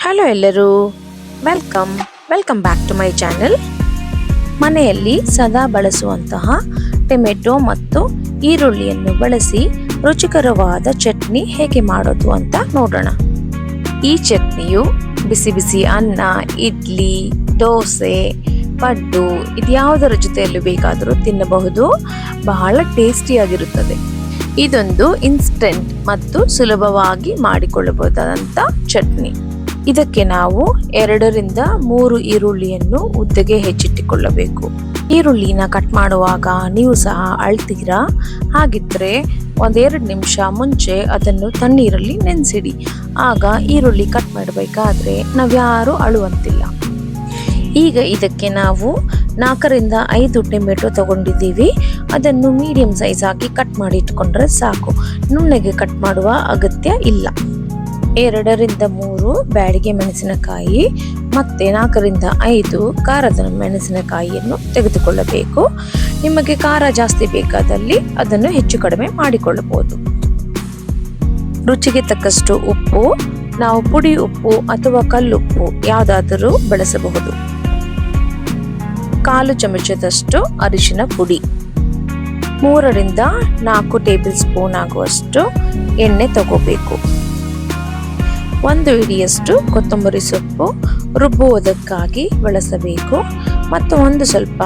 Hello ಎಲ್ಲರೂ, welcome back to my channel. ಮನೆಯಲ್ಲಿ ಸದಾ ಬಳಸುವಂತಹ ಟೊಮೆಟೊ ಮತ್ತು ಈರುಳ್ಳಿಯನ್ನು ಬಳಸಿ ರುಚಿಕರವಾದ ಚಟ್ನಿ ಹೇಗೆ ಮಾಡೋದು ಅಂತ ನೋಡೋಣ. ಈ ಚಟ್ನಿಯು ಬಿಸಿ ಬಿಸಿ ಅನ್ನ, ಇಡ್ಲಿ, ದೋಸೆ, ಪಡ್ಡು ಇದ್ಯಾವುದರ ಜೊತೆಯಲ್ಲೂ ಬೇಕಾದರೂ ತಿನ್ನಬಹುದು. ಬಹಳ ಟೇಸ್ಟಿಯಾಗಿರುತ್ತದೆ. ಇದೊಂದು ಇನ್ಸ್ಟೆಂಟ್ ಮತ್ತು ಸುಲಭವಾಗಿ ಮಾಡಿಕೊಳ್ಳಬಹುದಾದಂಥ ಚಟ್ನಿ. ಇದಕ್ಕೆ ನಾವು 2 ರಿಂದ 3 ಈರುಳ್ಳಿಯನ್ನು ಉದ್ದಗೆ ಹೆಚ್ಚಿಟ್ಟುಕೊಳ್ಳಬೇಕು. ಈರುಳ್ಳಿನ ಕಟ್ ಮಾಡುವಾಗ ನೀವು ಸಹ ಅಳ್ತೀರಾ? ಹಾಗಿದ್ರೆ 1-2 ನಿಮಿಷ ಮುಂಚೆ ಅದನ್ನು ತಣ್ಣೀರಲ್ಲಿ ನೆನೆಸಿಡಿ. ಆಗ ಈರುಳ್ಳಿ ಕಟ್ ಮಾಡಬೇಕಾದ್ರೆ ನಾವ್ಯಾರೂ ಅಳುವಂತಿಲ್ಲ. ಈಗ ಇದಕ್ಕೆ ನಾವು 4 ರಿಂದ 5 ಟೊಮೆಟೊ ತಗೊಂಡಿದ್ದೀವಿ. ಅದನ್ನು ಮೀಡಿಯಂ ಸೈಜ್ ಆಗಿ ಕಟ್ ಮಾಡಿ ಇಟ್ಕೊಂಡ್ರೆ ಸಾಕು. ನುಣ್ಣಗೆ ಕಟ್ ಮಾಡುವ ಅಗತ್ಯ ಇಲ್ಲ. 2 ರಿಂದ 3 ಬ್ಯಾಡಗಿ ಮೆಣಸಿನಕಾಯಿ ಮತ್ತೆ 4 ರಿಂದ 5 ಖಾರದ ಮೆಣಸಿನಕಾಯಿಯನ್ನು ತೆಗೆದುಕೊಳ್ಳಬೇಕು. ನಿಮಗೆ ಖಾರ ಜಾಸ್ತಿ ಬೇಕಾದಲ್ಲಿ ಅದನ್ನು ಹೆಚ್ಚು ಕಡಿಮೆ ಮಾಡಿಕೊಳ್ಳಬಹುದು. ರುಚಿಗೆ ತಕ್ಕಷ್ಟು ಉಪ್ಪು, ನಾವು ಪುಡಿ ಉಪ್ಪು ಅಥವಾ ಕಲ್ಲುಪ್ಪು ಯಾವುದಾದರೂ ಬಳಸಬಹುದು. 1/4 ಚಮಚದಷ್ಟು ಅರಿಶಿನ ಪುಡಿ, 3 ರಿಂದ 4 ಟೇಬಲ್ ಸ್ಪೂನ್ ಆಗುವಷ್ಟು ಎಣ್ಣೆ ತಗೋಬೇಕು. 1 ಹಿಡಿಯಷ್ಟು ಕೊತ್ತಂಬರಿ ಸೊಪ್ಪು ರುಬ್ಬುವುದಕ್ಕಾಗಿ ಬಳಸಬೇಕು. ಮತ್ತು ಒಂದು ಸ್ವಲ್ಪ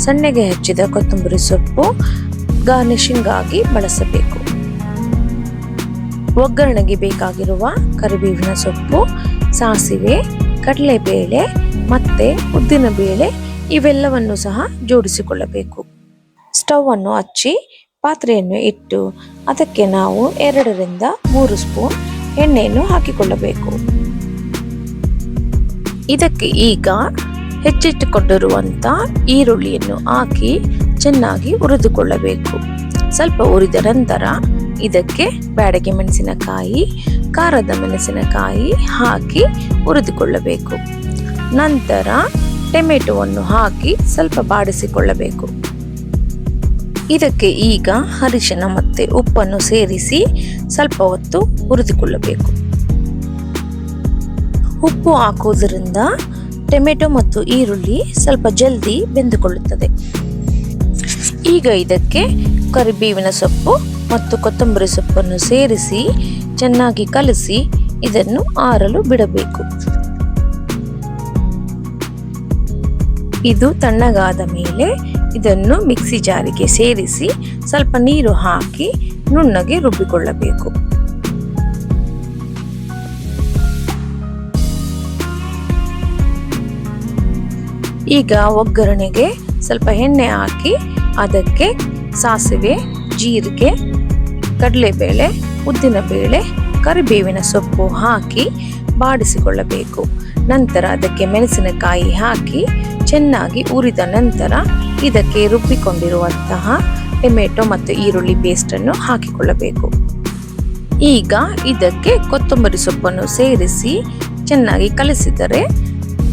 ಸಣ್ಣಗೆ ಹೆಚ್ಚಿದ ಕೊತ್ತಂಬರಿ ಸೊಪ್ಪು ಗಾರ್ನಿಶಿಂಗ್ ಆಗಿ ಬಳಸಬೇಕು. ಒಗ್ಗರಣೆಗೆ ಬೇಕಾಗಿರುವ ಕರಿಬೇವಿನ ಸೊಪ್ಪು, ಸಾಸಿವೆ, ಕಡಲೆಬೇಳೆ ಮತ್ತೆ ಉದ್ದಿನ ಬೇಳೆ ಇವೆಲ್ಲವನ್ನು ಸಹ ಜೋಡಿಸಿಕೊಳ್ಳಬೇಕು. ಸ್ಟವ್ ಅನ್ನು ಹಚ್ಚಿ ಪಾತ್ರೆಯನ್ನು ಇಟ್ಟು ಅದಕ್ಕೆ ನಾವು 2 ರಿಂದ 3 ಸ್ಪೂನ್ ಎಣ್ಣೆಯನ್ನು ಹಾಕಿಕೊಳ್ಳಬೇಕು. ಇದಕ್ಕೆ ಈಗ ಹೆಚ್ಚಿಟ್ಟುಕೊಂಡಿರುವಂತ ಈರುಳ್ಳಿಯನ್ನು ಹಾಕಿ ಚೆನ್ನಾಗಿ ಹುರಿದುಕೊಳ್ಳಬೇಕು. ಸ್ವಲ್ಪ ಹುರಿದ ನಂತರ ಇದಕ್ಕೆ ಬ್ಯಾಡಗಿ ಮೆಣಸಿನಕಾಯಿ, ಖಾರದ ಮೆಣಸಿನಕಾಯಿ ಹಾಕಿ ಹುರಿದುಕೊಳ್ಳಬೇಕು. ನಂತರ ಟೊಮೆಟೊವನ್ನು ಹಾಕಿ ಸ್ವಲ್ಪ ಬಾಡಿಸಿಕೊಳ್ಳಬೇಕು. ಇದಕ್ಕೆ ಈಗ ಅರಿಶಿನ ಮತ್ತೆ ಉಪ್ಪನ್ನು ಸೇರಿಸಿ ಸ್ವಲ್ಪ ಹೊತ್ತು ಹುರಿದುಕೊಳ್ಳಬೇಕು. ಉಪ್ಪು ಹಾಕುವುದರಿಂದ ಟೊಮೆಟೊ ಮತ್ತು ಈರುಳ್ಳಿ ಸ್ವಲ್ಪ ಜಲ್ದಿ ಬೆಂದುಕೊಳ್ಳುತ್ತದೆ. ಈಗ ಇದಕ್ಕೆ ಕರಿಬೇವಿನ ಸೊಪ್ಪು ಮತ್ತು ಕೊತ್ತಂಬರಿ ಸೊಪ್ಪನ್ನು ಸೇರಿಸಿ ಚೆನ್ನಾಗಿ ಕಲಸಿ ಇದನ್ನು ಆರಲು ಬಿಡಬೇಕು. ಇದು ತಣ್ಣಗಾದ ಮೇಲೆ ಇದನ್ನು ಮಿಕ್ಸಿ ಜಾರಿಗೆ ಸೇರಿಸಿ ಸ್ವಲ್ಪ ನೀರು ಹಾಕಿ ನುಣ್ಣಗೆ ರುಬ್ಬಿಕೊಳ್ಳಬೇಕು. ಈಗ ಒಗ್ಗರಣೆಗೆ ಸ್ವಲ್ಪ ಎಣ್ಣೆ ಹಾಕಿ ಅದಕ್ಕೆ ಸಾಸಿವೆ, ಜೀರಿಗೆ, ಕಡಲೆಬೇಳೆ, ಉದ್ದಿನ ಬೇಳೆ, ಕರಿಬೇವಿನ ಸೊಪ್ಪು ಹಾಕಿ ಬಾಡಿಸಿಕೊಳ್ಳಬೇಕು. ನಂತರ ಅದಕ್ಕೆ ಮೆಣಸಿನಕಾಯಿ ಹಾಕಿ ಚೆನ್ನಾಗಿ ಹುರಿದ ನಂತರ ಇದಕ್ಕೆ ರುಬ್ಬಿಕೊಂಡಿರುವಂತಹ ಟೊಮೆಟೊ ಮತ್ತು ಈರುಳ್ಳಿ ಪೇಸ್ಟ್ ಅನ್ನು ಹಾಕಿಕೊಳ್ಳಬೇಕು. ಈಗ ಇದಕ್ಕೆ ಕೊತ್ತಂಬರಿ ಸೊಪ್ಪನ್ನು ಸೇರಿಸಿ ಚೆನ್ನಾಗಿ ಕಲಸಿದರೆ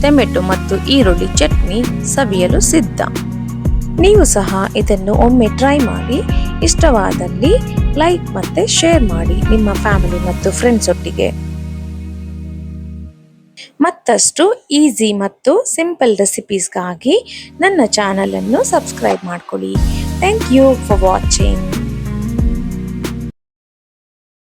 ಟೊಮೆಟೊ ಮತ್ತು ಈರುಳ್ಳಿ ಚಟ್ನಿ ಸವಿಯಲು ಸಿದ್ಧ. ನೀವು ಸಹ ಇದನ್ನು ಒಮ್ಮೆ ಟ್ರೈ ಮಾಡಿ. ಇಷ್ಟವಾದಲ್ಲಿ ಲೈಕ್ ಮತ್ತೆ ಶೇರ್ ಮಾಡಿ ನಿಮ್ಮ ಫ್ಯಾಮಿಲಿ ಮತ್ತು ಫ್ರೆಂಡ್ಸ್ ಒಟ್ಟಿಗೆ. ಮತ್ತಷ್ಟು ಈಸಿ ಮತ್ತು ಸಿಂಪಲ್ ರೆಸಿಪೀಸ್ಗಾಗಿ ನನ್ನ ಚಾನಲ್ ಅನ್ನು ಸಬ್ಸ್ಕ್ರೈಬ್ ಮಾಡ್ಕೊಳ್ಳಿ. Thank you for watching.